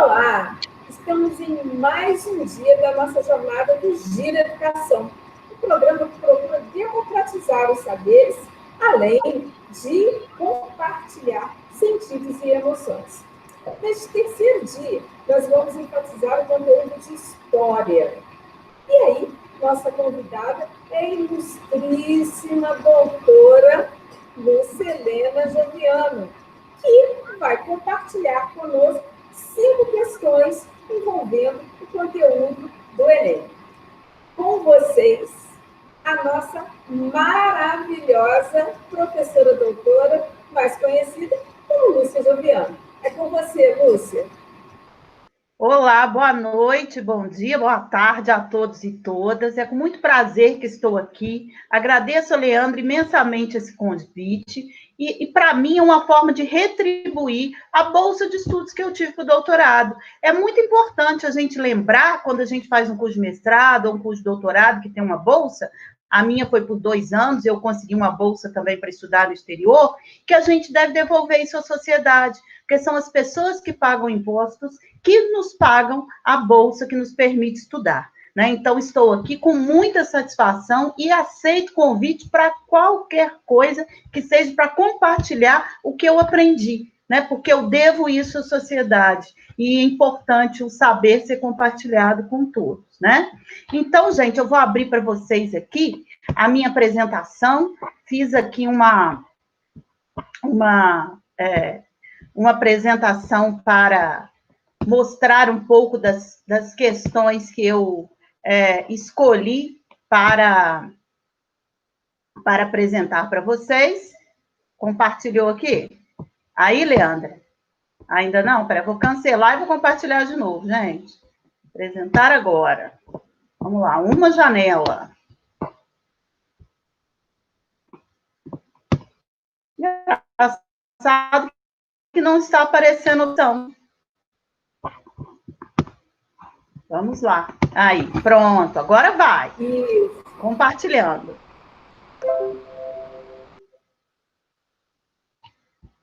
Olá! Estamos em mais um dia da nossa jornada do Gira Educação, um programa que procura democratizar os saberes, além de compartilhar sentidos e emoções. Neste terceiro dia, nós vamos enfatizar o conteúdo de história. E aí, nossa convidada é a ilustríssima doutora Lúcia Helena Joviano, que vai compartilhar conosco 5 questões envolvendo o conteúdo do Enem. Com vocês, a nossa maravilhosa professora doutora, mais conhecida como Lúcia Joviano. É com você, Lúcia. Olá, boa noite, bom dia, boa tarde a todos e todas. É com muito prazer que estou aqui. Agradeço a Leandro imensamente esse convite. E para mim é uma forma de retribuir a bolsa de estudos que eu tive para o doutorado. É muito importante a gente lembrar, quando a gente faz um curso de mestrado ou um curso de doutorado que tem uma bolsa, a minha foi por 2 anos, eu consegui uma bolsa também para estudar no exterior, que a gente deve devolver isso à sociedade, porque são as pessoas que pagam impostos que nos pagam a bolsa que nos permite estudar. Né? Então, estou aqui com muita satisfação e aceito convite para qualquer coisa que seja para compartilhar o que eu aprendi, né? Porque eu devo isso à sociedade e é importante o saber ser compartilhado com todos. Né? Então, gente, eu vou abrir para vocês aqui a minha apresentação, fiz aqui uma apresentação para mostrar um pouco das questões que eu escolhi para apresentar para vocês. Compartilhou aqui? Aí, Leandra? Ainda não? Peraí, vou cancelar e vou compartilhar de novo, gente. Apresentar agora. Vamos lá, uma janela. Engraçado que não está aparecendo o botão. Vamos lá. Aí, pronto. Agora vai. Compartilhando.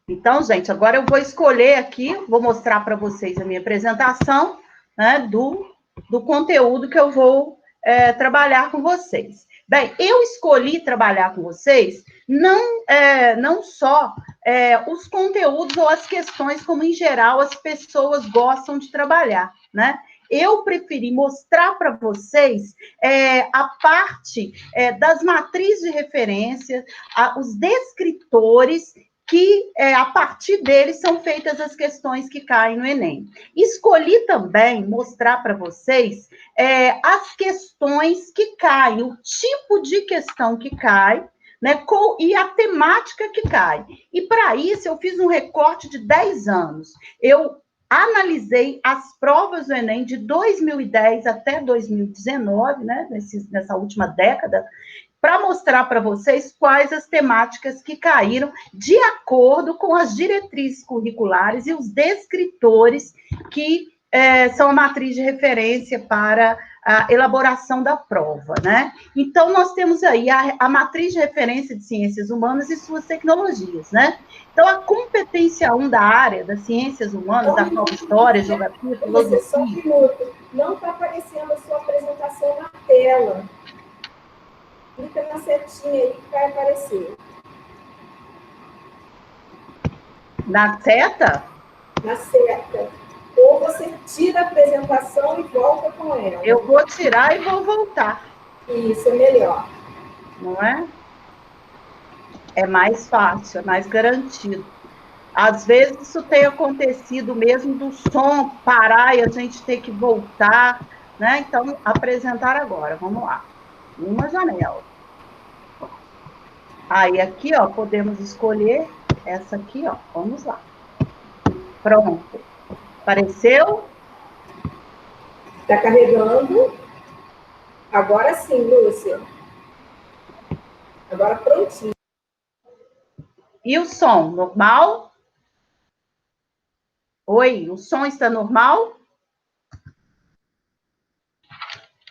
Então, gente, agora eu vou escolher aqui, vou mostrar para vocês a minha apresentação, né, do conteúdo que eu vou trabalhar com vocês. Bem, eu escolhi trabalhar com vocês não só os conteúdos ou as questões, como em geral as pessoas gostam de trabalhar, né? Eu preferi mostrar para vocês a parte das matrizes de referência, os descritores, que a partir deles são feitas as questões que caem no Enem. Escolhi também mostrar para vocês as questões que caem, o tipo de questão que cai, né, e a temática que cai. E para isso eu fiz um recorte de 10 anos. Eu analisei as provas do Enem de 2010 até 2019, né, nessa última década, para mostrar para vocês quais as temáticas que caíram de acordo com as diretrizes curriculares e os descritores que são a matriz de referência para a elaboração da prova, né? Então, nós temos aí a matriz de referência de ciências humanas e suas tecnologias, né? Então, a competência 1 da área das ciências humanas, da prova história, geografia, filosofia... Só um minuto. Não está aparecendo a sua apresentação na tela. Clica na setinha aí que vai aparecer. Na seta? Na seta. Ou você tira a apresentação e volta com ela. Eu vou tirar e vou voltar. Isso, é melhor. Não é? É mais fácil, é mais garantido. Às vezes isso tem acontecido mesmo do som parar e a gente ter que voltar, né? Então, apresentar agora, vamos lá. Uma janela. Aí, aqui, ó, podemos escolher essa aqui, ó. Vamos lá. Pronto. Apareceu? Está carregando. Agora sim, Lúcia. Agora prontinho. E o som, normal? Oi, o som está normal?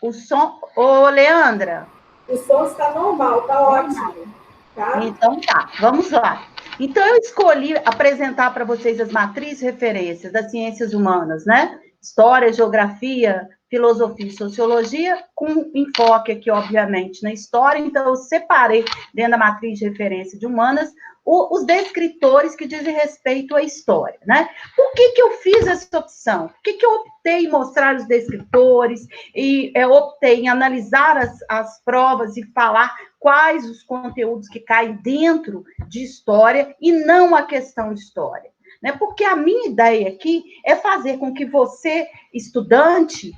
O som... Ô, Leandra. O som está normal, está ótimo. Tá? Então tá, vamos lá. Então, eu escolhi apresentar para vocês as matrizes de referência das ciências humanas, né? História, geografia, filosofia e sociologia, com enfoque aqui, obviamente, na história. Então, eu separei, dentro da matriz de referência de humanas, os descritores que dizem respeito à história, né? Por que eu fiz essa opção? Por que eu optei em mostrar os descritores e optei em analisar as provas e falar quais os conteúdos que caem dentro de história e não a questão de história? Né? Porque a minha ideia aqui é fazer com que você, estudante,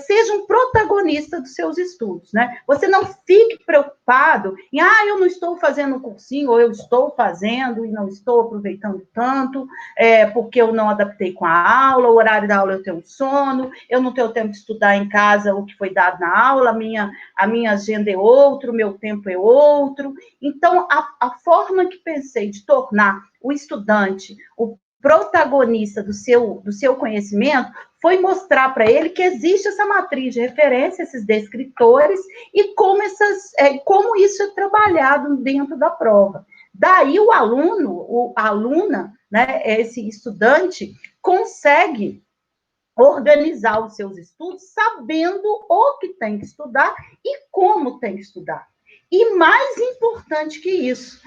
seja um protagonista dos seus estudos, né? Você não fique preocupado em, eu não estou fazendo um cursinho, ou eu estou fazendo e não estou aproveitando tanto, porque eu não adaptei com a aula, o horário da aula eu tenho sono, eu não tenho tempo de estudar em casa o que foi dado na aula, a minha agenda é outro, o meu tempo é outro. Então, a forma que pensei de tornar o estudante o protagonista do seu conhecimento foi mostrar para ele que existe essa matriz de referência, esses descritores, e como isso é trabalhado dentro da prova. Daí o aluno, a aluna, né, esse estudante, consegue organizar os seus estudos sabendo o que tem que estudar e como tem que estudar. E mais importante que isso,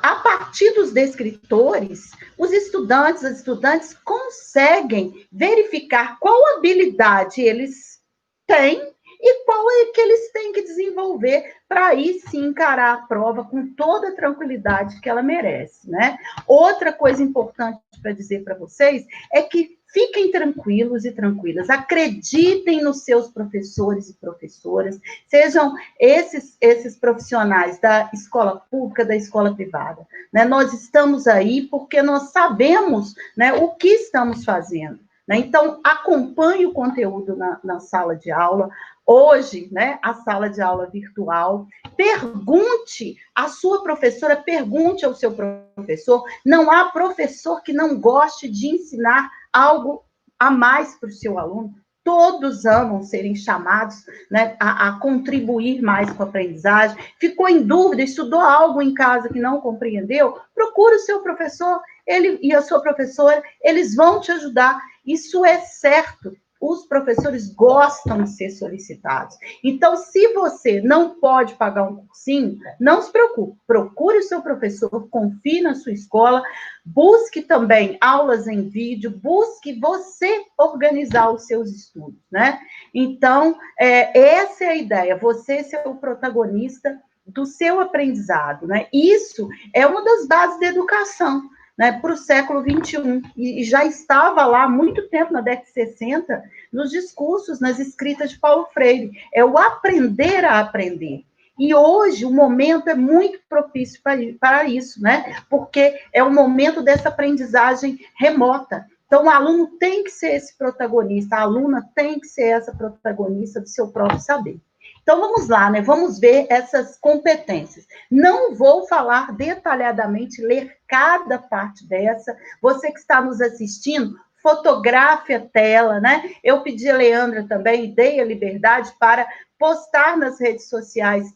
a partir dos descritores, os estudantes, as estudantes conseguem verificar qual habilidade eles têm e qual é que eles têm que desenvolver para aí sim encarar a prova com toda a tranquilidade que ela merece, né? Outra coisa importante para dizer para vocês é que fiquem tranquilos e tranquilas, acreditem nos seus professores e professoras, sejam esses profissionais da escola pública, da escola privada, né? Nós estamos aí porque nós sabemos, né, o que estamos fazendo, né? Então, acompanhe o conteúdo na sala de aula. Hoje, né, a sala de aula virtual, pergunte à sua professora, pergunte ao seu professor. Não há professor que não goste de ensinar algo a mais para o seu aluno. Todos amam serem chamados, né, a contribuir mais com a aprendizagem. Ficou em dúvida, estudou algo em casa que não compreendeu? Procure o seu professor, ele e a sua professora, eles vão te ajudar. Isso é certo. Os professores gostam de ser solicitados. Então, se você não pode pagar um cursinho, não se preocupe. Procure o seu professor, confie na sua escola, busque também aulas em vídeo, busque você organizar os seus estudos, né? Então, essa é a ideia, você ser o protagonista do seu aprendizado, né? Isso é uma das bases da educação, né, para o século XXI, e já estava lá há muito tempo, na década de 60, nos discursos, nas escritas de Paulo Freire, é o aprender a aprender. E hoje o momento é muito propício para isso, né? Porque é o momento dessa aprendizagem remota. Então, o aluno tem que ser esse protagonista, a aluna tem que ser essa protagonista do seu próprio saber. Então, vamos lá, né? Vamos ver essas competências. Não vou falar detalhadamente, ler cada parte dessa. Você que está nos assistindo, fotografe a tela, né? Eu pedi a Leandra também, dei a liberdade para postar nas redes sociais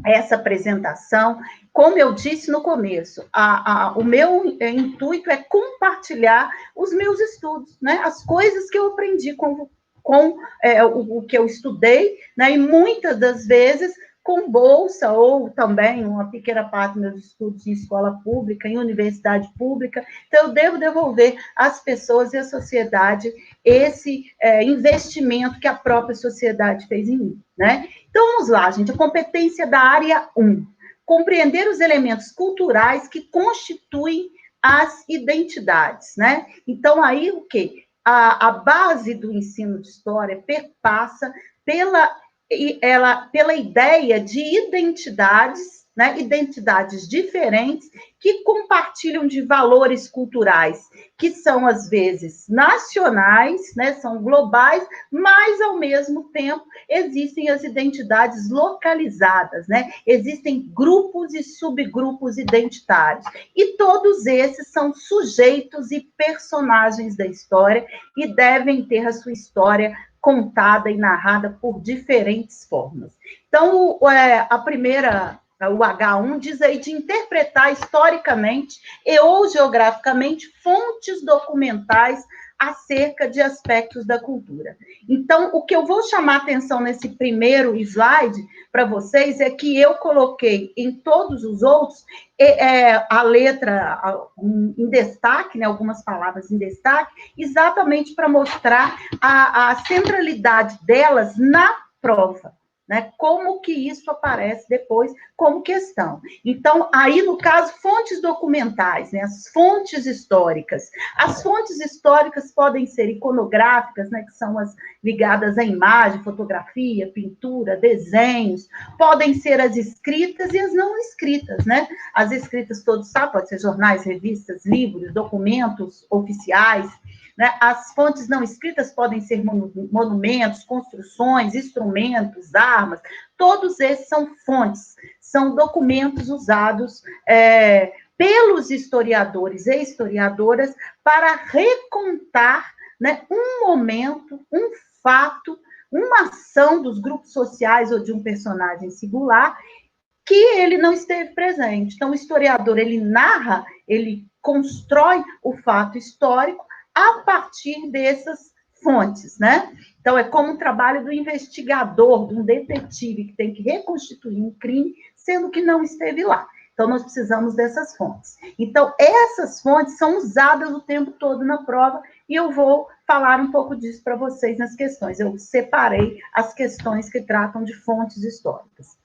essa apresentação. Como eu disse no começo, o meu intuito é compartilhar os meus estudos, né? As coisas que eu aprendi com o que eu estudei, né? E muitas das vezes com bolsa, ou também uma pequena parte dos meus estudos em escola pública, em universidade pública. Então, eu devo devolver às pessoas e à sociedade esse investimento que a própria sociedade fez em mim, né? Então, vamos lá, gente. A competência da área 1. Compreender os elementos culturais que constituem as identidades, né? Então, aí, o quê? A base do ensino de história perpassa pela ideia de identidades, né? Identidades diferentes que compartilham de valores culturais, que são, às vezes, nacionais, né? São globais, mas, ao mesmo tempo, existem as identidades localizadas, né? Existem grupos e subgrupos identitários. E todos esses são sujeitos e personagens da história e devem ter a sua história contada e narrada por diferentes formas. Então, a primeira o H1 diz aí de interpretar historicamente e ou geograficamente fontes documentais acerca de aspectos da cultura. Então, o que eu vou chamar atenção nesse primeiro slide para vocês é que eu coloquei em todos os outros a letra em destaque, né, algumas palavras em destaque, exatamente para mostrar a centralidade delas na prova. Né? Como que isso aparece depois como questão. Então, aí, no caso, fontes documentais, né? As fontes históricas. As fontes históricas podem ser iconográficas, né? Que são as ligadas à imagem, fotografia, pintura, desenhos. Podem ser as escritas e as não escritas, né? As escritas, todos sabem, pode ser jornais, revistas, livros, documentos oficiais. Né? As fontes não escritas podem ser monumentos, construções, instrumentos, armas, todos esses são fontes, são documentos usados pelos historiadores e historiadoras para recontar, né, um momento, um fato, uma ação dos grupos sociais ou de um personagem singular que ele não esteve presente. Então, o historiador, ele narra, ele constrói o fato histórico a partir dessas fontes, né? Então, é como um trabalho do investigador, de um detetive, que tem que reconstituir um crime, sendo que não esteve lá. Então, nós precisamos dessas fontes. Então, essas fontes são usadas o tempo todo na prova, e eu vou falar um pouco disso para vocês nas questões. Eu separei as questões que tratam de fontes históricas.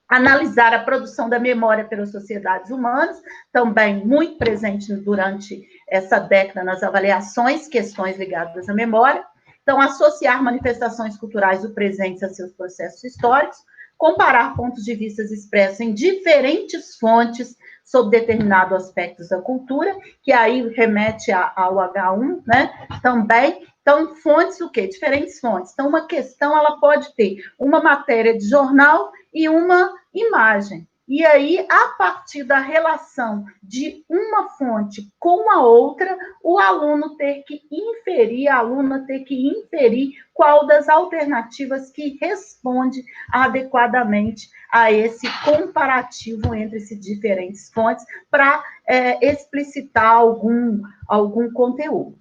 Analisar a produção da memória pelas sociedades humanas, também muito presente durante essa década nas avaliações, questões ligadas à memória. Então, associar manifestações culturais do presente a seus processos históricos, comparar pontos de vista expressos em diferentes fontes sobre determinados aspectos da cultura, que aí remete ao H1, né? Também. Então, fontes o quê? Diferentes fontes. Então, uma questão, ela pode ter uma matéria de jornal e uma imagem. E aí, a partir da relação de uma fonte com a outra, o aluno ter que inferir, a aluna ter que inferir qual das alternativas que responde adequadamente a esse comparativo entre essas diferentes fontes para explicitar algum conteúdo.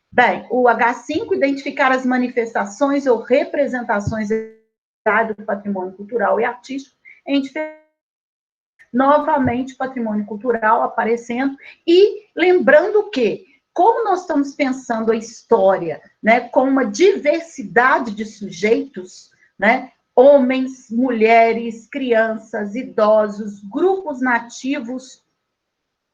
Bem, o H5, identificar as manifestações ou representações do patrimônio cultural e artístico em diferentes. Novamente, patrimônio cultural aparecendo, e lembrando que, como nós estamos pensando a história, né, com uma diversidade de sujeitos, né, homens, mulheres, crianças, idosos, grupos nativos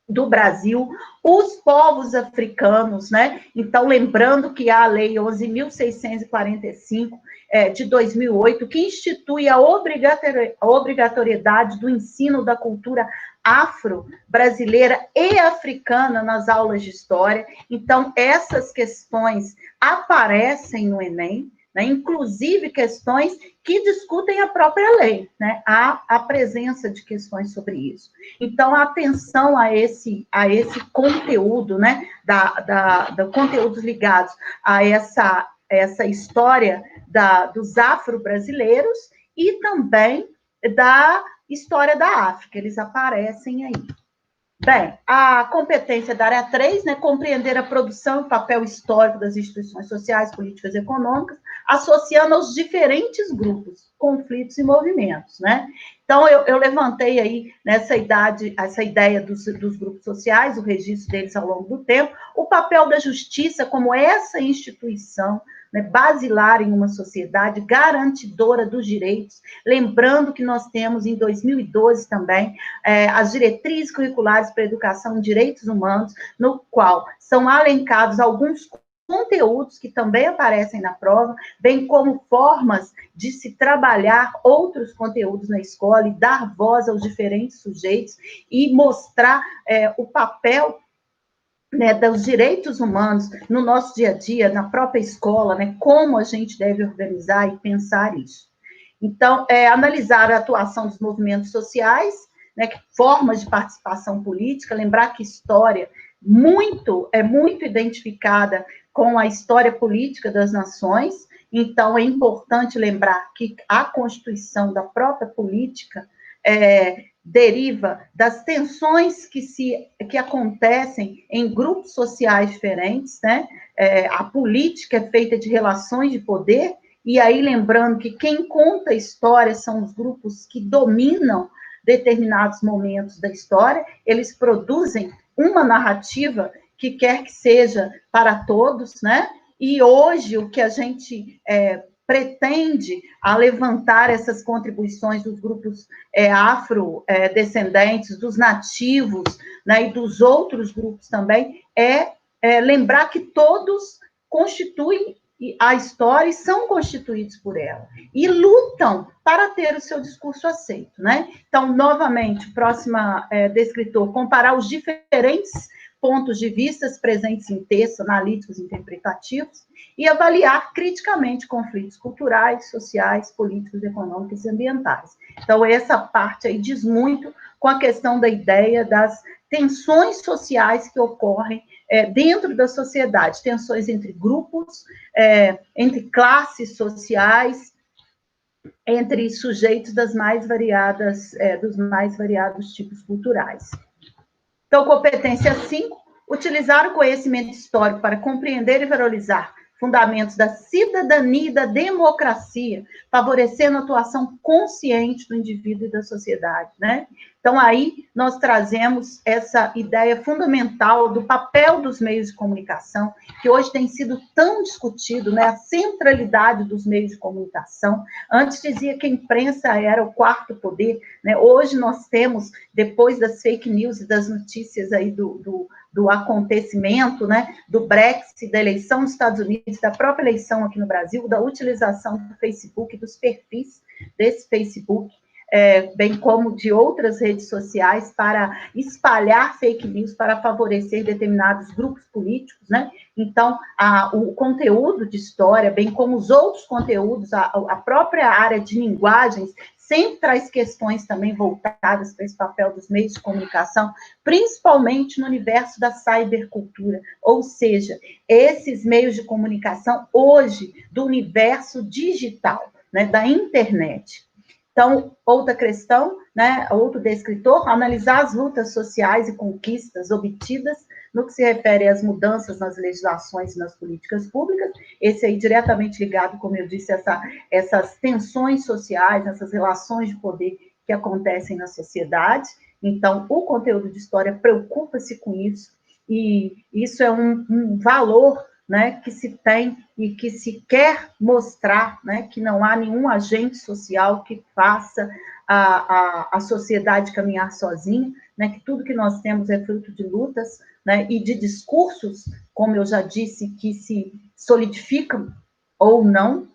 do Brasil, os povos africanos, né? Então, lembrando que há a Lei 11.645 de 2008, que institui a obrigatoriedade do ensino da cultura afro-brasileira e africana nas aulas de história. Então, essas questões aparecem no Enem, né? Inclusive questões que discutem a própria lei, né? Há a presença de questões sobre isso. Então, atenção a esse conteúdo, né? Conteúdos ligados a essa história dos afro-brasileiros e também da história da África, eles aparecem aí. Bem, a competência da área 3, né, compreender a produção e papel histórico das instituições sociais, políticas e econômicas, associando aos diferentes grupos, conflitos e movimentos, né? Então, eu levantei aí, essa ideia dos grupos sociais, o registro deles ao longo do tempo, o papel da justiça como essa instituição, né, basilar em uma sociedade, garantidora dos direitos, lembrando que nós temos, em 2012 também, as diretrizes curriculares para a educação em direitos humanos, no qual são alencados alguns conteúdos que também aparecem na prova, bem como formas de se trabalhar outros conteúdos na escola e dar voz aos diferentes sujeitos e mostrar o papel, né, dos direitos humanos no nosso dia a dia, na própria escola, né, como a gente deve organizar e pensar isso. Então, analisar a atuação dos movimentos sociais, né, formas de participação política, lembrar que história é muito identificada com a história política das nações, então é importante lembrar que a constituição da própria política deriva das tensões que acontecem em grupos sociais diferentes, né? A política é feita de relações de poder, e aí lembrando que quem conta a história são os grupos que dominam determinados momentos da história, eles produzem uma narrativa que quer que seja para todos, né? E hoje o que a gente pretende a levantar essas contribuições dos grupos afrodescendentes, dos nativos, né, e dos outros grupos também, lembrar que todos constituem a história e são constituídos por ela, e lutam para ter o seu discurso aceito, né? Então, novamente, o próximo descritor, comparar os diferentes pontos de vista presentes em textos analíticos e interpretativos, e avaliar criticamente conflitos culturais, sociais, políticos, econômicos e ambientais. Então, essa parte aí diz muito com a questão da ideia das tensões sociais que ocorrem dentro da sociedade, tensões entre grupos, entre classes sociais, entre sujeitos dos mais variados tipos culturais. Então, competência 5, utilizar o conhecimento histórico para compreender e valorizar fundamentos da cidadania e da democracia, favorecendo a atuação consciente do indivíduo e da sociedade, né? Então, aí, nós trazemos essa ideia fundamental do papel dos meios de comunicação, que hoje tem sido tão discutido, né? A centralidade dos meios de comunicação. Antes dizia que a imprensa era o quarto poder, né? Hoje nós temos, depois das fake news e das notícias aí do acontecimento, né, do Brexit, da eleição nos Estados Unidos, da própria eleição aqui no Brasil, da utilização do Facebook, dos perfis desse Facebook, bem como de outras redes sociais, para espalhar fake news, para favorecer determinados grupos políticos, né? Então, o conteúdo de história, bem como os outros conteúdos, a própria área de linguagens, sempre traz questões também voltadas para esse papel dos meios de comunicação, principalmente no universo da cybercultura, ou seja, esses meios de comunicação hoje do universo digital, né, da internet. Então, outra questão, né, outro descritor, analisar as lutas sociais e conquistas obtidas no que se refere às mudanças nas legislações e nas políticas públicas, esse aí diretamente ligado, como eu disse, essas tensões sociais, essas relações de poder que acontecem na sociedade. Então, o conteúdo de história preocupa-se com isso, e isso é um valor, né, que se tem e que se quer mostrar, né, que não há nenhum agente social que faça a sociedade caminhar sozinha, né, que tudo que nós temos é fruto de lutas, né, e de discursos, como eu já disse, que se solidificam ou não.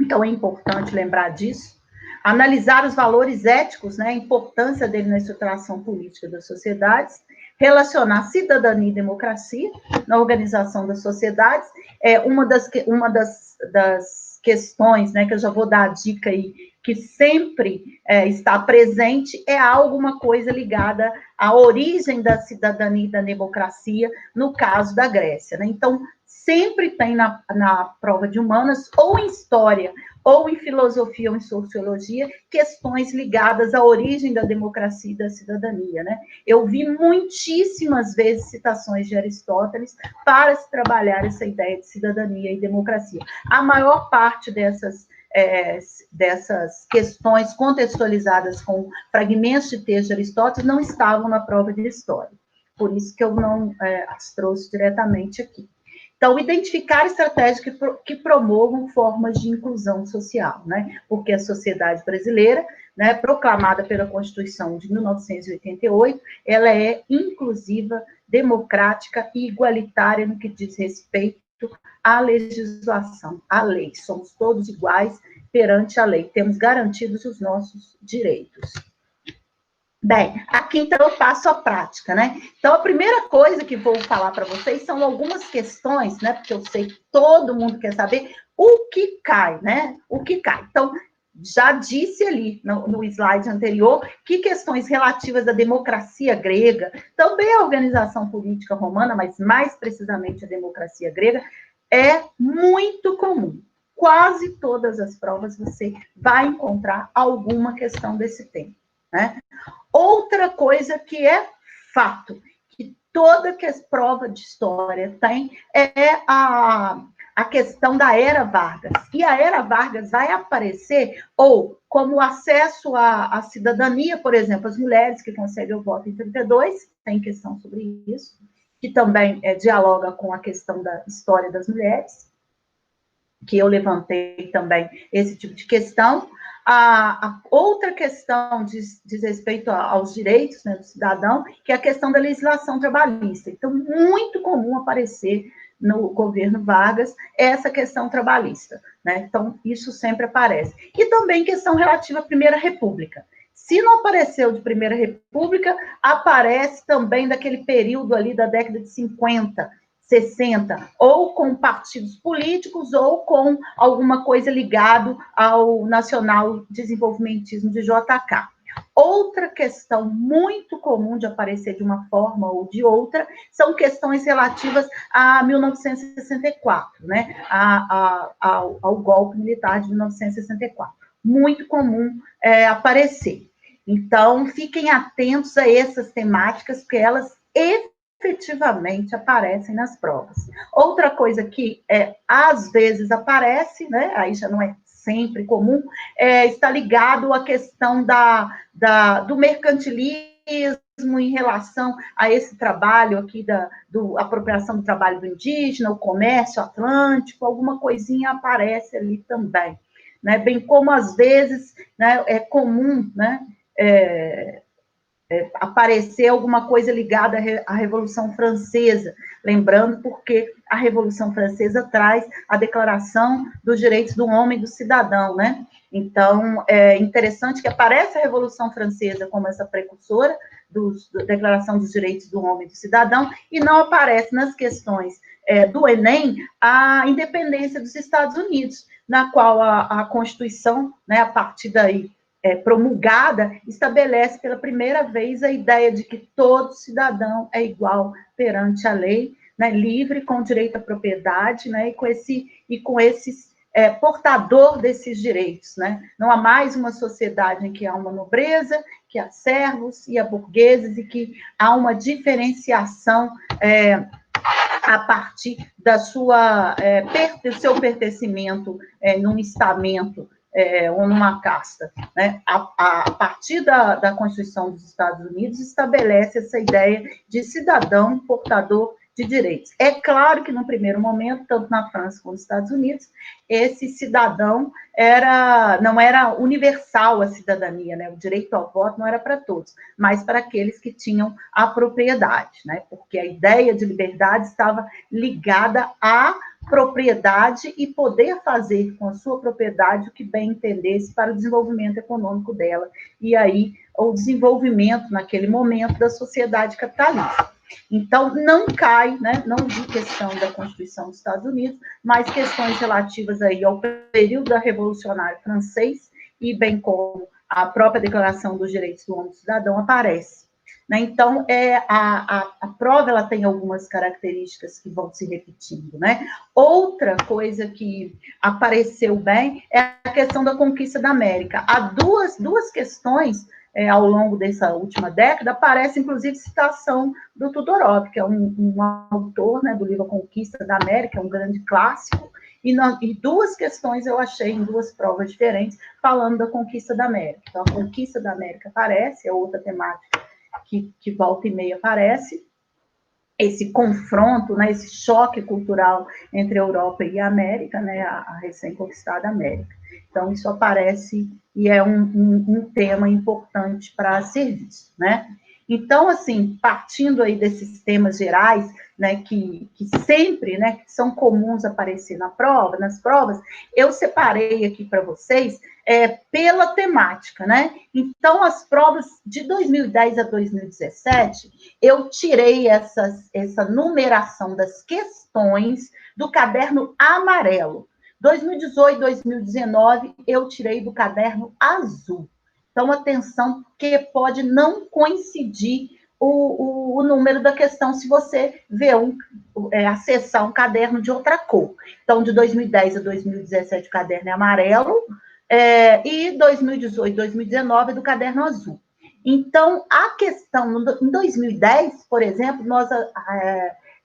Então, é importante lembrar disso. Analisar os valores éticos, né, a importância dele na estruturação política das sociedades, relacionar cidadania e democracia na organização das sociedades. Uma das questões, né, que eu já vou dar a dica aí, que sempre está presente, alguma coisa ligada à origem da cidadania e da democracia, no caso da Grécia, né? Então, sempre tem na prova de humanas, ou em história, ou em filosofia, ou em sociologia, questões ligadas à origem da democracia e da cidadania, né? Eu vi muitíssimas vezes citações de Aristóteles para se trabalhar essa ideia de cidadania e democracia. A maior parte dessas questões contextualizadas com fragmentos de texto de Aristóteles não estavam na prova de história. Por isso que eu não as trouxe diretamente aqui. Então, identificar estratégias que promovam formas de inclusão social, né? Porque a sociedade brasileira, né, proclamada pela Constituição de 1988, ela é inclusiva, democrática e igualitária no que diz respeito à legislação, à lei. Somos todos iguais perante a lei, temos garantidos os nossos direitos. Bem, aqui então eu passo a prática, né? Então, a primeira coisa que vou falar para vocês são algumas questões, né? Porque eu sei que todo mundo quer saber o que cai, né? O que cai. Então, já disse ali no slide anterior que questões relativas à democracia grega, também à organização política romana, mas mais precisamente a democracia grega, é muito comum. Quase todas as provas você vai encontrar alguma questão desse tema. né? Outra coisa que é fato, que toda que prova de história tem, é a questão da Era Vargas. E a Era Vargas vai aparecer, ou como acesso à cidadania, por exemplo, as mulheres que conseguem o voto em 32, tem questão sobre isso, que também dialoga com a questão da história das mulheres, que eu levantei também esse tipo de questão. A outra questão diz respeito aos direitos, né, do cidadão, que é a questão da legislação trabalhista. Então, muito comum aparecer no governo Vargas essa questão trabalhista, né? Então, isso sempre aparece. E também questão relativa à Primeira República. Se não apareceu de Primeira República, aparece também daquele período ali da década de 50, 60, ou com partidos políticos, ou com alguma coisa ligado ao nacional desenvolvimentismo de JK. Outra questão muito comum de aparecer de uma forma ou de outra são questões relativas a 1964, né? Ao golpe militar de 1964. Muito comum aparecer. Então, fiquem atentos a essas temáticas, porque elas efetivamente aparecem nas provas. Outra coisa que às vezes aparece, né, aí já não é sempre comum, está ligado à questão do mercantilismo em relação a esse trabalho aqui da apropriação do trabalho do indígena, o comércio atlântico, alguma coisinha aparece ali também, né, bem como às vezes, né, é comum, né, aparecer alguma coisa ligada à Revolução Francesa, lembrando porque a Revolução Francesa traz a Declaração dos Direitos do Homem e do Cidadão, né? Então, é interessante que aparece a Revolução Francesa como essa precursora da Declaração dos Direitos do Homem e do Cidadão, e não aparece nas questões do Enem a independência dos Estados Unidos, na qual a Constituição, né, a partir daí, promulgada, estabelece pela primeira vez a ideia de que todo cidadão é igual perante a lei, né, livre, com direito à propriedade, né, e com esses portador desses direitos, né? Não há mais uma sociedade em que há uma nobreza, que há servos e há burgueses, e que há uma diferenciação a partir do seu pertencimento num estamento, ou numa casta, né? A partir da Constituição dos Estados Unidos, estabelece essa ideia de cidadão portador de direitos. É claro que, no primeiro momento, tanto na França como nos Estados Unidos, esse cidadão não era universal a cidadania, né? O direito ao voto não era para todos, mas para aqueles que tinham a propriedade, né? Porque a ideia de liberdade estava ligada à propriedade e poder fazer com a sua propriedade o que bem entendesse para o desenvolvimento econômico dela, e aí o desenvolvimento, naquele momento, da sociedade capitalista. Então, não cai, né, não de questão da Constituição dos Estados Unidos, mas questões relativas aí ao período da Revolucionário Francês, e bem como a própria Declaração dos Direitos do Homem e do Cidadão aparece. Né? Então, a prova ela tem algumas características que vão se repetindo. Né? Outra coisa que apareceu bem é a questão da conquista da América. Há duas questões ao longo dessa última década, aparece, inclusive, citação do Tudorov, que é um autor, né, do livro A Conquista da América, um grande clássico, e duas questões eu achei em duas provas diferentes, falando da conquista da América. Então, a conquista da América aparece, é outra temática que volta e meia aparece, esse confronto, né, esse choque cultural entre a Europa e a América, né, a recém-conquistada América. Então, isso aparece e é um tema importante para ser visto, né? Então, assim, partindo aí desses temas gerais, né, que sempre, né, são comuns aparecer nas provas, eu separei aqui para vocês pela temática, né? Então, as provas de 2010 a 2017, eu tirei essa numeração das questões do caderno amarelo. 2018, 2019, eu tirei do caderno azul. Então, atenção, porque pode não coincidir o número da questão se você vê acessar um caderno de outra cor. Então, de 2010 a 2017, o caderno é amarelo, e 2018, 2019 é do caderno azul. Então, a questão, em 2010, por exemplo,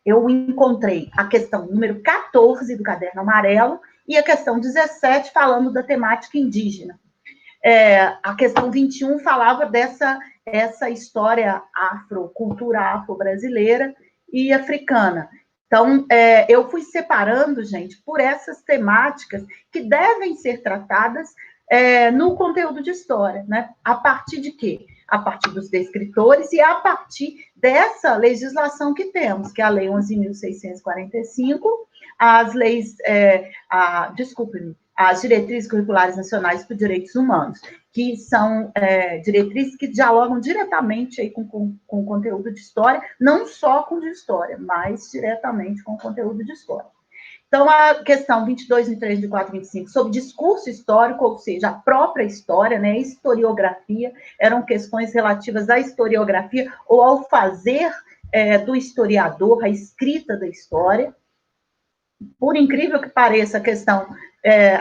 eu encontrei a questão número 14 do Caderno Amarelo e a questão 17 falando da temática indígena. A questão 21 falava essa história cultura afro-brasileira e africana. Então, eu fui separando, gente, por essas temáticas que devem ser tratadas no conteúdo de história, né? A partir de quê? A partir dos descritores e a partir dessa legislação que temos, que é a Lei 11.645, as leis, desculpe-me, as diretrizes curriculares nacionais para os direitos humanos, que são diretrizes que dialogam diretamente aí com o conteúdo de história, não só com de história, mas diretamente com o conteúdo de história. Então, a questão 22, 23, 24, 25, sobre discurso histórico, ou seja, a própria história, né, historiografia, eram questões relativas à historiografia ou ao fazer do historiador, a escrita da história. Por incrível que pareça,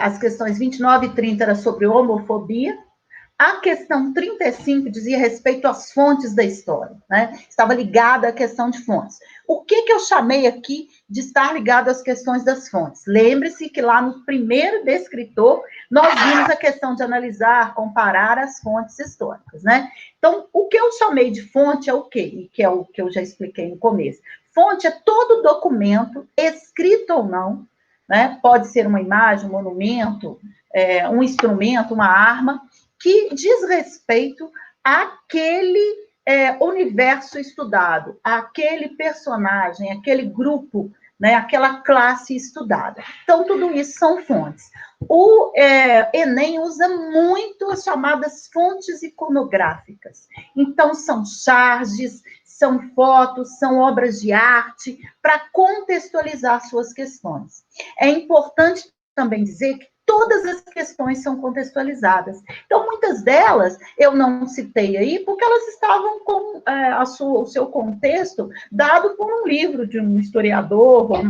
as questões 29 e 30 era sobre homofobia. A questão 35 dizia respeito às fontes da história, né? Estava ligada à questão de fontes. O que eu chamei aqui de estar ligado às questões das fontes? Lembre-se que lá no primeiro descritor, nós vimos a questão de analisar, comparar as fontes históricas, né? Então, o que eu chamei de fonte é o quê? E que é o que eu já expliquei no começo. Fonte é todo documento, escrito ou não, né? Pode ser uma imagem, um monumento, um instrumento, uma arma, que diz respeito àquele universo estudado, àquele personagem, aquele grupo, né, aquela classe estudada. Então, tudo isso são fontes. O Enem usa muito as chamadas fontes iconográficas. Então, são charges, são fotos, são obras de arte, para contextualizar suas questões. É importante também dizer que todas as questões são contextualizadas. Então, muitas delas eu não citei aí, porque elas estavam com o seu contexto dado por um livro de um historiador, ou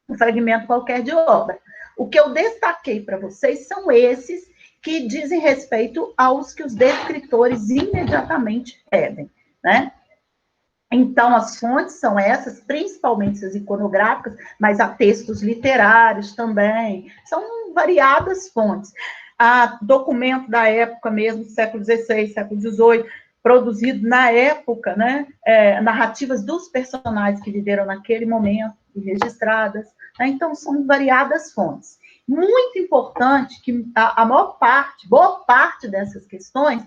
um fragmento qualquer de obra. O que eu destaquei para vocês são esses que dizem respeito aos que os descritores imediatamente pedem, né? Então, as fontes são essas, principalmente as iconográficas, mas há textos literários também, são variadas fontes. Há documento da época mesmo, século XVI, século XVIII, produzido na época, né, narrativas dos personagens que viveram naquele momento e registradas, né? Então, são variadas fontes. Muito importante que boa parte dessas questões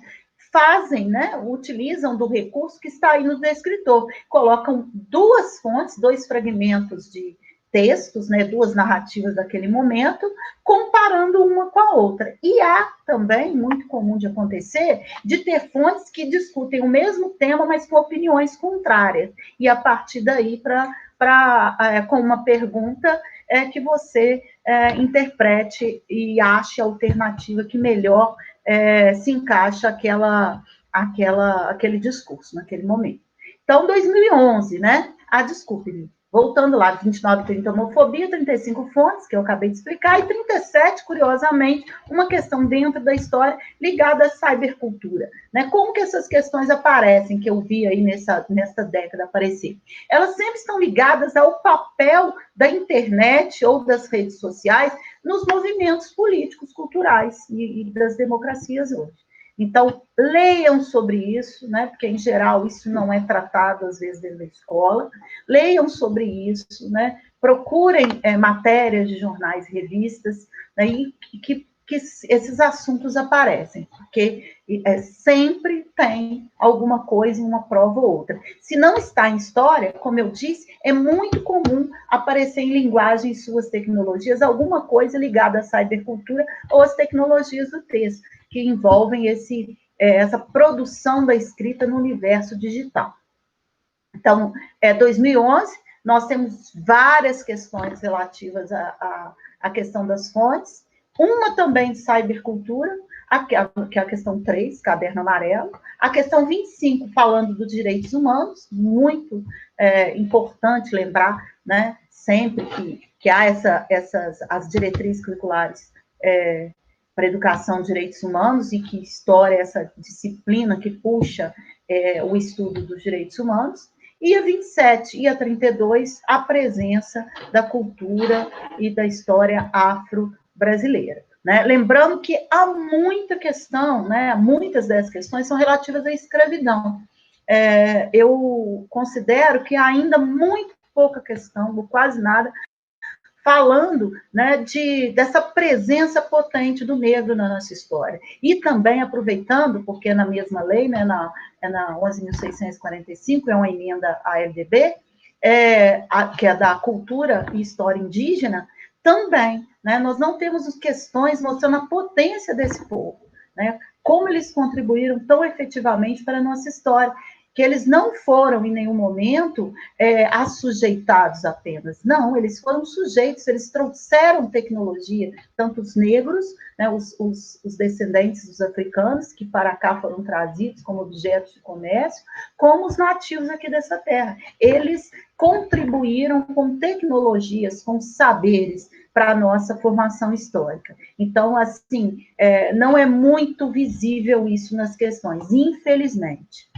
fazem, né, utilizam do recurso que está aí no descritor, colocam duas fontes, dois fragmentos de textos, né, duas narrativas daquele momento, comparando uma com a outra. E há também, muito comum de acontecer, de ter fontes que discutem o mesmo tema, mas com opiniões contrárias. E a partir daí, com uma pergunta, que você interprete e ache a alternativa que melhor se encaixa aquele discurso naquele momento. Então, 2011, né? Desculpe-me, voltando lá, 29 e 30, homofobia, 35 fontes, que eu acabei de explicar, e 37, curiosamente, uma questão dentro da história ligada à cybercultura, né? Como que essas questões aparecem, que eu vi aí nessa década aparecer? Elas sempre estão ligadas ao papel da internet ou das redes sociais nos movimentos políticos, culturais e das democracias hoje. Então, leiam sobre isso, né? Porque, em geral, isso não é tratado, às vezes, dentro da escola. Leiam sobre isso, né? Procurem matérias de jornais e revistas, né? E que esses assuntos aparecem, porque sempre tem alguma coisa em uma prova ou outra. Se não está em história, como eu disse, é muito comum aparecer em linguagem e suas tecnologias alguma coisa ligada à cybercultura ou às tecnologias do texto, que envolvem essa produção da escrita no universo digital. Então, 2011, nós temos várias questões relativas à questão das fontes, uma também de cybercultura, que é a questão 3, Caderno Amarelo, a questão 25, falando dos direitos humanos, muito importante lembrar, né, sempre que há as diretrizes curriculares para Educação de Direitos Humanos, e que história é essa disciplina que puxa o estudo dos direitos humanos, e a 27 e a 32, a presença da cultura e da história afro-brasileira. Né? Lembrando que há muita questão, né? Muitas dessas questões são relativas à escravidão. Eu considero que há ainda muito pouca questão, ou quase nada, falando, né, dessa presença potente do negro na nossa história. E também aproveitando, porque na mesma lei, né, na 11.645, é uma emenda à LDB, que é da cultura e história indígena, também, né, nós não temos questões mostrando a potência desse povo, né, como eles contribuíram tão efetivamente para a nossa história, que eles não foram, em nenhum momento, assujeitados apenas. Não, eles foram sujeitos, eles trouxeram tecnologia, tanto os negros, né, os descendentes dos africanos, que para cá foram trazidos como objetos de comércio, como os nativos aqui dessa terra. Eles contribuíram com tecnologias, com saberes, para a nossa formação histórica. Então, assim, não é muito visível isso nas questões, infelizmente.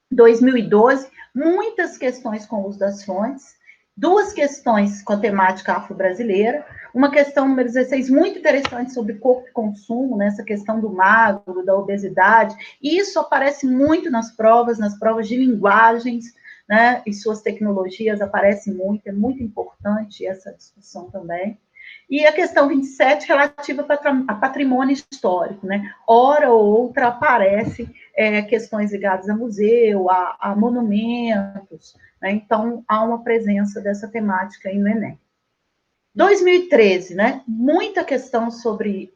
2012, muitas questões com o uso das fontes, 2 questões com a temática afro-brasileira, uma questão número 16, muito interessante sobre corpo e consumo, né, essa questão do magro, da obesidade, e isso aparece muito nas provas de linguagens, né, e suas tecnologias aparece muito, é muito importante essa discussão também. E a questão 27, relativa a patrimônio histórico, né? Hora ou outra aparece questões ligadas a museu, a monumentos, né? Então, há uma presença dessa temática aí no Enem. 2013, né? Muita questão sobre,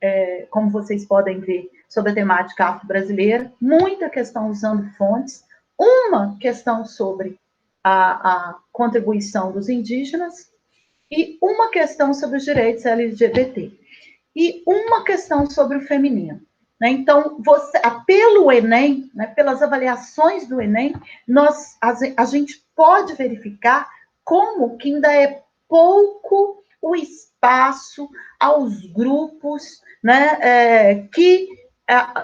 como vocês podem ver, sobre a temática afro-brasileira, muita questão usando fontes, uma questão sobre a contribuição dos indígenas, e uma questão sobre os direitos LGBT, e uma questão sobre o feminino. Né? Então, pelo Enem, né, pelas avaliações do Enem, a gente pode verificar como que ainda é pouco o espaço aos grupos, né, que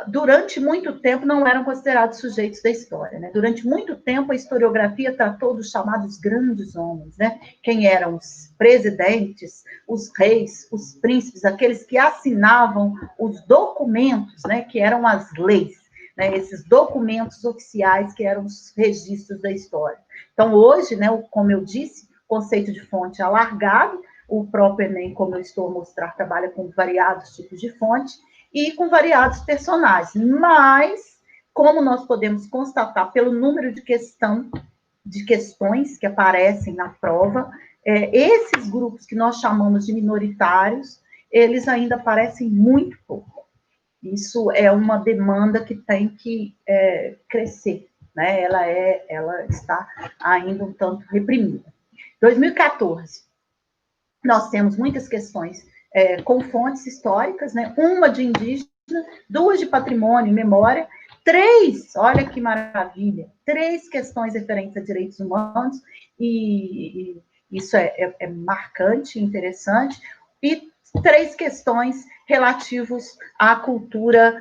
durante muito tempo não eram considerados sujeitos da história. Né? Durante muito tempo, a historiografia tratou dos chamados grandes homens, né? Quem eram os presidentes, os reis, os príncipes, aqueles que assinavam os documentos, né? Que eram as leis, né? Esses documentos oficiais que eram os registros da história. Então, hoje, né, como eu disse, o conceito de fonte é alargado, o próprio Enem, como eu estou a mostrar, trabalha com variados tipos de fonte, e com variados personagens, mas, como nós podemos constatar pelo número de questões que aparecem na prova, esses grupos que nós chamamos de minoritários, eles ainda aparecem muito pouco. Isso é uma demanda que tem que crescer, né? Ela está ainda um tanto reprimida. 2014, nós temos muitas questões com fontes históricas, né? Uma de indígena, 2 de patrimônio e memória, 3, olha que maravilha, 3 questões referentes a direitos humanos, e isso é marcante, interessante, e 3 questões relativas à cultura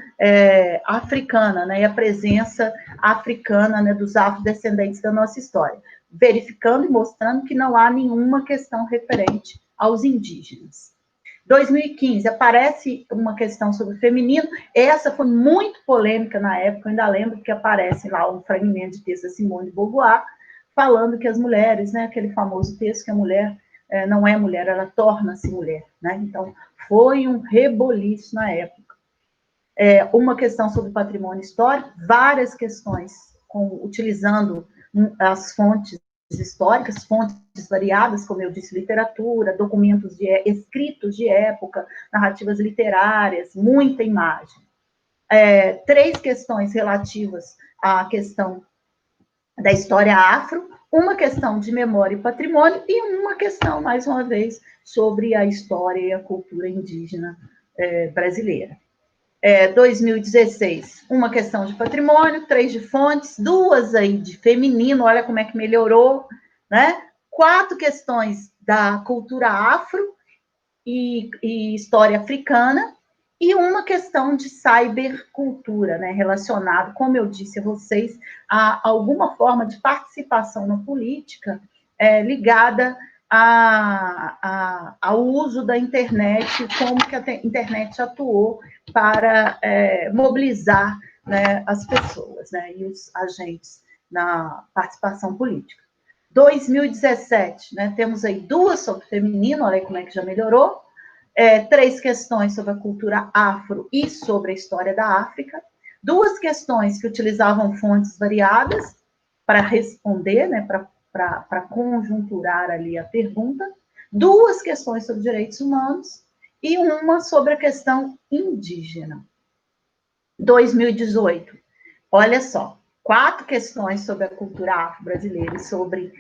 africana, né? E a presença africana, né, dos afrodescendentes da nossa história, verificando e mostrando que não há nenhuma questão referente aos indígenas. 2015, aparece uma questão sobre o feminino, essa foi muito polêmica na época, eu ainda lembro que aparece lá um fragmento de texto da Simone de Beauvoir, falando que as mulheres, né, aquele famoso texto que a mulher não é mulher, ela torna-se mulher, né? Então, foi um reboliço na época. Uma questão sobre patrimônio histórico, várias questões, utilizando as fontes históricas, fontes variadas, como eu disse, literatura, documentos escritos de época, narrativas literárias, muita imagem. 3 questões relativas à questão da história afro, uma questão de memória e patrimônio, e uma questão, mais uma vez, sobre a história e a cultura indígena brasileira. 2016, uma questão de patrimônio, 3 de fontes, 2 aí de feminino, olha como é que melhorou, né? 4 questões da cultura afro e história africana, e uma questão de cybercultura, né, relacionado, como eu disse a vocês, a alguma forma de participação na política ligada ao uso da internet, como que a internet atuou para mobilizar, né, as pessoas, né, e os agentes na participação política. 2017, né, temos aí 2 sobre feminino, olha aí como é que já melhorou, 3 questões sobre a cultura afro e sobre a história da África, 2 questões que utilizavam fontes variadas para responder, né, para conjunturar ali a pergunta, 2 questões sobre direitos humanos e uma sobre a questão indígena. 2018, olha só, 4 questões sobre a cultura afro-brasileira e sobre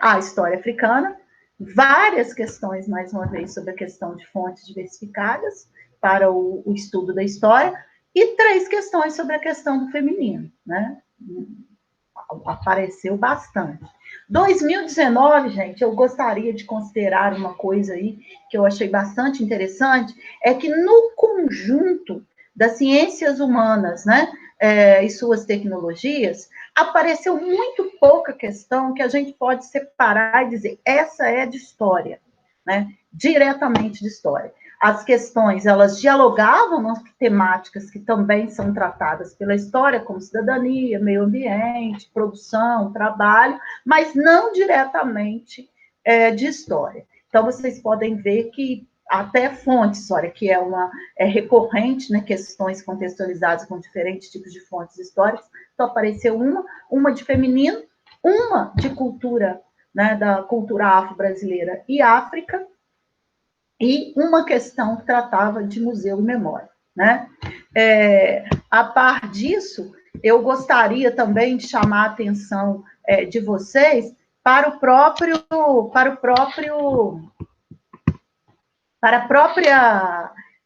a história africana, várias questões, mais uma vez, sobre a questão de fontes diversificadas para o estudo da história, e 3 questões sobre a questão do feminino, né? Apareceu bastante. 2019, gente, eu gostaria de considerar uma coisa aí que eu achei bastante interessante, é que no conjunto das ciências humanas, né, e suas tecnologias, apareceu muito pouca questão que a gente pode separar e dizer, essa é de história, né, diretamente de história. As questões, elas dialogavam nas temáticas que também são tratadas pela história, como cidadania, meio ambiente, produção, trabalho, mas não diretamente de história. Então, vocês podem ver que até fontes, olha, que é recorrente, né, questões contextualizadas com diferentes tipos de fontes históricas, então apareceu uma de feminino, uma de cultura, né, da cultura afro-brasileira e África, e uma questão que tratava de museu e memória, né? A par disso, eu gostaria também de chamar a atenção de vocês para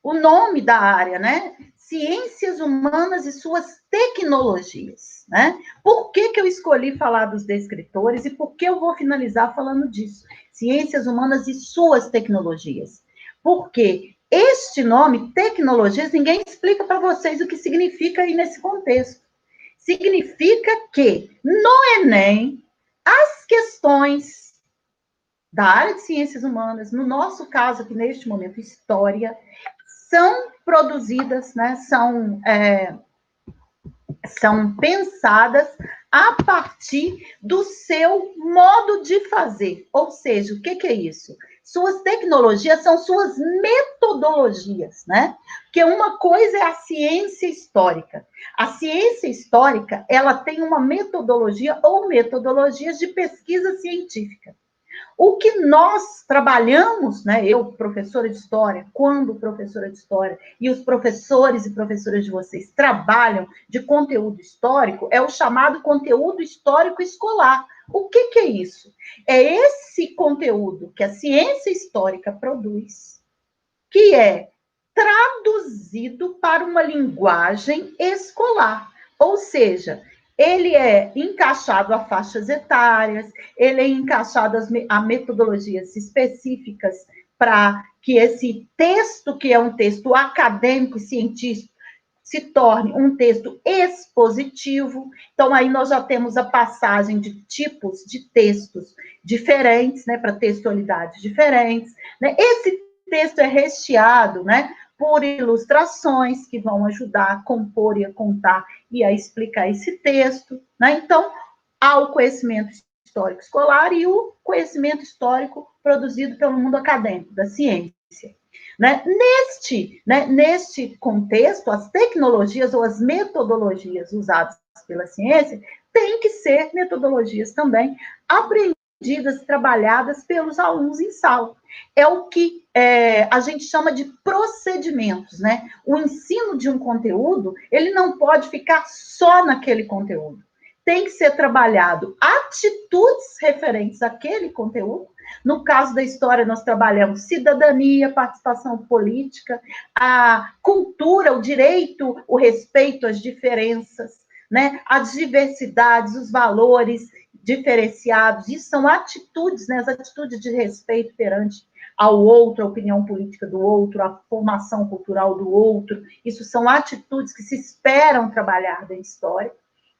o nome da área, né? Ciências Humanas e suas tecnologias, né? Por que eu escolhi falar dos descritores e por que eu vou finalizar falando disso? Ciências Humanas e suas tecnologias. Porque este nome, tecnologias, ninguém explica para vocês o que significa aí nesse contexto. Significa que no Enem, as questões da área de ciências humanas, no nosso caso aqui neste momento, história, são produzidas, né, são pensadas a partir do seu modo de fazer. Ou seja, o que é isso? Suas tecnologias são suas metodologias, né? Porque uma coisa é a ciência histórica. A ciência histórica, ela tem uma metodologia ou metodologias de pesquisa científica. O que nós trabalhamos, né, eu, professora de história, quando professora de história, e os professores e professoras de vocês trabalham de conteúdo histórico, é o chamado conteúdo histórico escolar. O que é isso? É esse conteúdo que a ciência histórica produz, que é traduzido para uma linguagem escolar. Ou seja, ele é encaixado a faixas etárias, ele é encaixado a metodologias específicas para que esse texto, que é um texto acadêmico e científico, se torne um texto expositivo. Então, aí nós já temos a passagem de tipos de textos diferentes, né, para textualidades diferentes. Né? Esse texto é recheado, né, por ilustrações que vão ajudar a compor e a contar e a explicar esse texto, né? Então, há o conhecimento histórico escolar e o conhecimento histórico produzido pelo mundo acadêmico, da ciência. Né? Neste contexto, as tecnologias ou as metodologias usadas pela ciência têm que ser metodologias também aprendidas, trabalhadas pelos alunos em sala. É o que a gente chama de procedimentos, né? O ensino de um conteúdo, ele não pode ficar só naquele conteúdo. Tem que ser trabalhado atitudes referentes àquele conteúdo. No caso da história, nós trabalhamos cidadania, participação política, a cultura, o direito, o respeito às diferenças, né? As diversidades, os valores diferenciados. Isso são atitudes, né? As atitudes de respeito perante ao outro, a opinião política do outro, a formação cultural do outro. Isso são atitudes que se esperam trabalhar da história,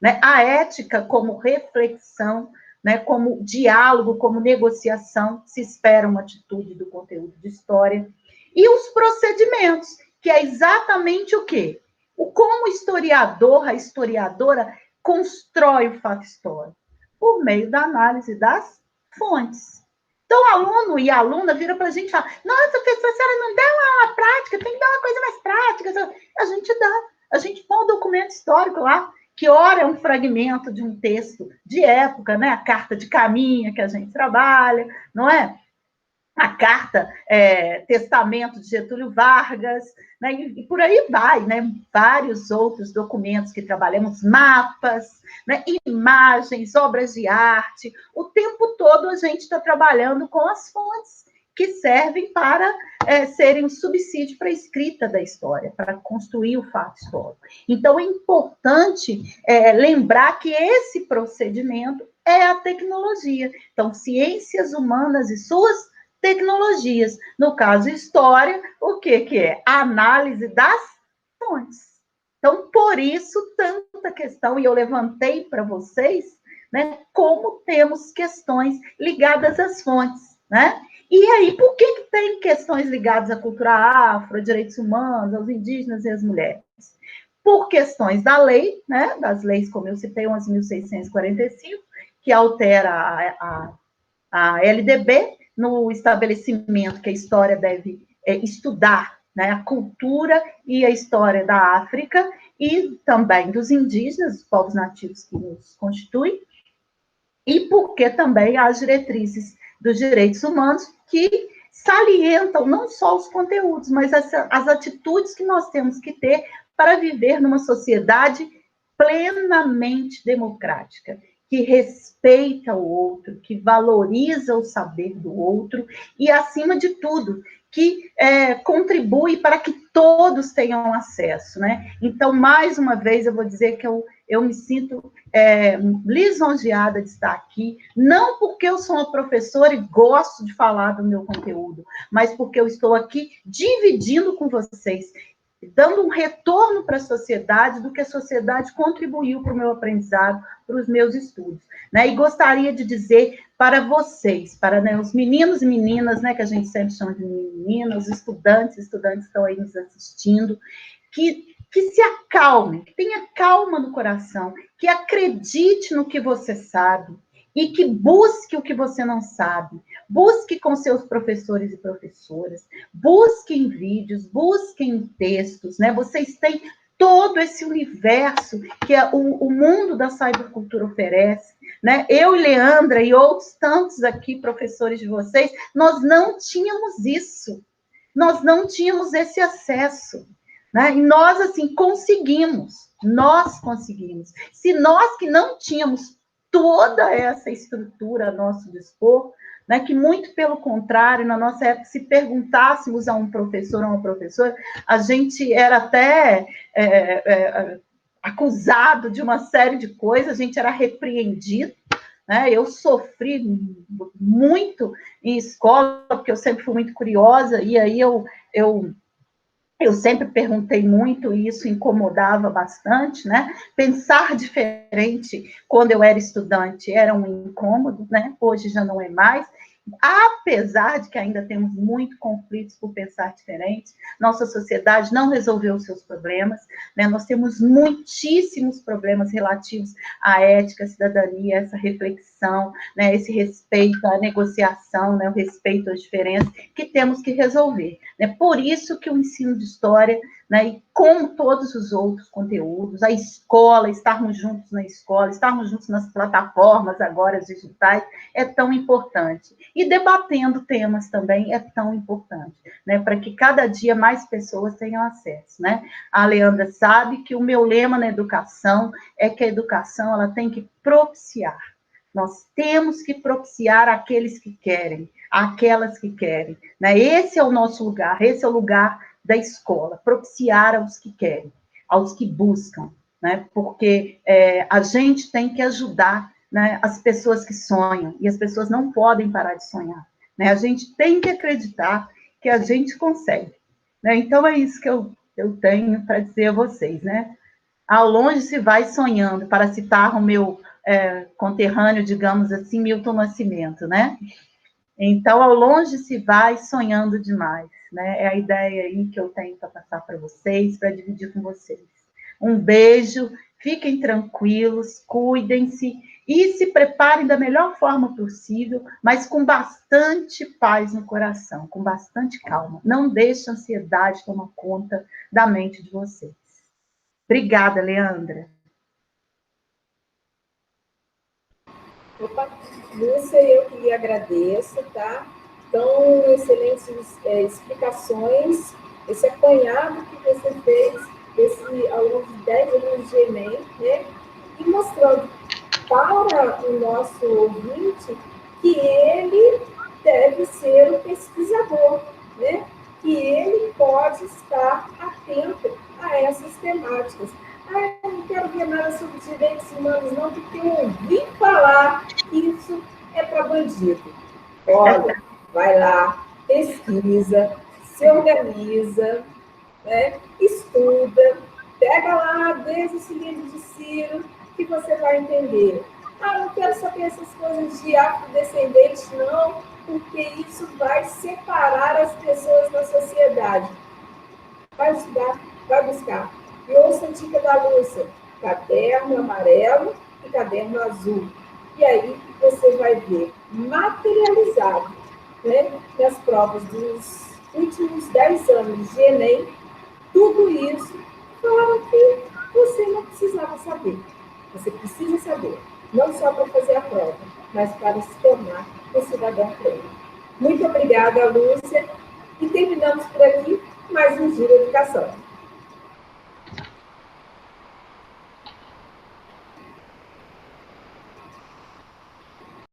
né? A ética como reflexão, né, como diálogo, como negociação, se espera uma atitude do conteúdo de história. E os procedimentos, que é exatamente o quê? Como o historiador, a historiadora, constrói o fato histórico? Por meio da análise das fontes. Então, o aluno e a aluna viram para a gente e falam, nossa, professora, a senhora não dá uma aula prática, tem que dar uma coisa mais prática. A gente dá. A gente põe um documento histórico lá, que ora é um fragmento de um texto de época, né? A carta de caminha que a gente trabalha, não é? A carta testamento de Getúlio Vargas, né? E por aí vai, né? Vários outros documentos que trabalhamos, mapas, né? Imagens, obras de arte. O tempo todo a gente está trabalhando com as fontes que servem para serem um subsídio para a escrita da história, para construir o fato histórico. Então, é importante lembrar que esse procedimento é a tecnologia. Então, ciências humanas e suas tecnologias. No caso, história, o que é? A análise das fontes. Então, por isso, tanta questão, e eu levantei para vocês, né, como temos questões ligadas às fontes, né? E aí, por que tem questões ligadas à cultura afro, a direitos humanos, aos indígenas e às mulheres? Por questões da lei, né, das leis, como eu citei, 11.645, que altera a LDB, no estabelecimento que a história deve estudar, né, a cultura e a história da África e também dos indígenas, os povos nativos que nos constituem, e porque também há as diretrizes dos direitos humanos que salientam não só os conteúdos, mas as atitudes que nós temos que ter para viver numa sociedade plenamente democrática, que respeita o outro, que valoriza o saber do outro e, acima de tudo, que contribui para que todos tenham acesso, né? Então, mais uma vez, eu vou dizer que eu me sinto lisonjeada de estar aqui, não porque eu sou uma professora e gosto de falar do meu conteúdo, mas porque eu estou aqui dividindo com vocês, dando um retorno para a sociedade do que a sociedade contribuiu para o meu aprendizado, para os meus estudos, né? E gostaria de dizer para vocês, para, né, os meninos e meninas, né, que a gente sempre chama de meninas, os estudantes estão aí nos assistindo, que se acalme, que tenha calma no coração, que acredite no que você sabe e que busque o que você não sabe. Busque com seus professores e professoras, busque em vídeos, busque em textos, né? Vocês têm todo esse universo que o mundo da cybercultura oferece, né? Eu e Leandra e outros tantos aqui, professores de vocês, nós não tínhamos isso. Nós não tínhamos esse acesso. Né? E nós, assim, nós conseguimos. Se nós que não tínhamos toda essa estrutura a nosso dispor, né, que muito pelo contrário, na nossa época, se perguntássemos a um professor ou uma professora, a gente era até acusado de uma série de coisas, a gente era repreendido, né? Eu sofri muito em escola, porque eu sempre fui muito curiosa, e aí eu sempre perguntei muito e isso incomodava bastante, né? Pensar diferente quando eu era estudante era um incômodo, né? Hoje já não é mais. Apesar de que ainda temos muitos conflitos por pensar diferente, nossa sociedade não resolveu os seus problemas, né? Nós temos muitíssimos problemas relativos à ética, à cidadania, essa reflexão, né? Esse respeito à negociação, né? O respeito às diferenças, que temos que resolver, né? Por isso que o ensino de história, né? E como todos os outros conteúdos, a escola, estarmos juntos na escola, estarmos juntos nas plataformas agora digitais, é tão importante. E debatendo temas também é tão importante, né? Para que cada dia mais pessoas tenham acesso, né? A Leandra sabe que o meu lema na educação é que a educação ela tem que propiciar. Nós temos que propiciar aqueles que querem, aquelas que querem, né? Esse é o nosso lugar, esse é o lugar da escola, propiciar aos que querem, aos que buscam, né? Porque a gente tem que ajudar, né, as pessoas que sonham, e as pessoas não podem parar de sonhar. né? A gente tem que acreditar que a gente consegue, né? Então, é isso que eu tenho para dizer a vocês, né? Ao longe se vai sonhando, para citar o meu conterrâneo, digamos assim, Milton Nascimento, né? Então, ao longe se vai sonhando demais, né? É a ideia aí que eu tenho para passar para vocês, para dividir com vocês. Um beijo, fiquem tranquilos, cuidem-se e se preparem da melhor forma possível, mas com bastante paz no coração, com bastante calma. Não deixe a ansiedade tomar conta da mente de vocês. Obrigada, Leandra. Opa, Lúcia, eu que lhe agradeço, tá? Então, excelentes explicações, esse apanhado que você fez ao longo de 10 anos de Enem, né? E mostrando para o nosso ouvinte que ele deve ser o pesquisador, né? Que ele pode estar atento a essas temáticas. Eu não quero ver nada sobre direitos humanos, não, porque eu ouvi falar que isso é para bandido. Olha, vai lá, pesquisa, se organiza, né? Estuda, pega lá, desde esse livro de Ciro, que você vai entender. Não quero saber essas coisas de afrodescendentes, não, porque isso vai separar as pessoas da sociedade. Vai estudar, vai buscar. E ouça a dica da Lúcia, caderno amarelo e caderno azul. E aí você vai ver materializado, né, nas provas dos últimos 10 anos de Enem, tudo isso, falaram que você não precisava saber. Você precisa saber, não só para fazer a prova, mas para se tornar um cidadão pleno. Muito obrigada, Lúcia. E terminamos por aqui mais um Giro Educação.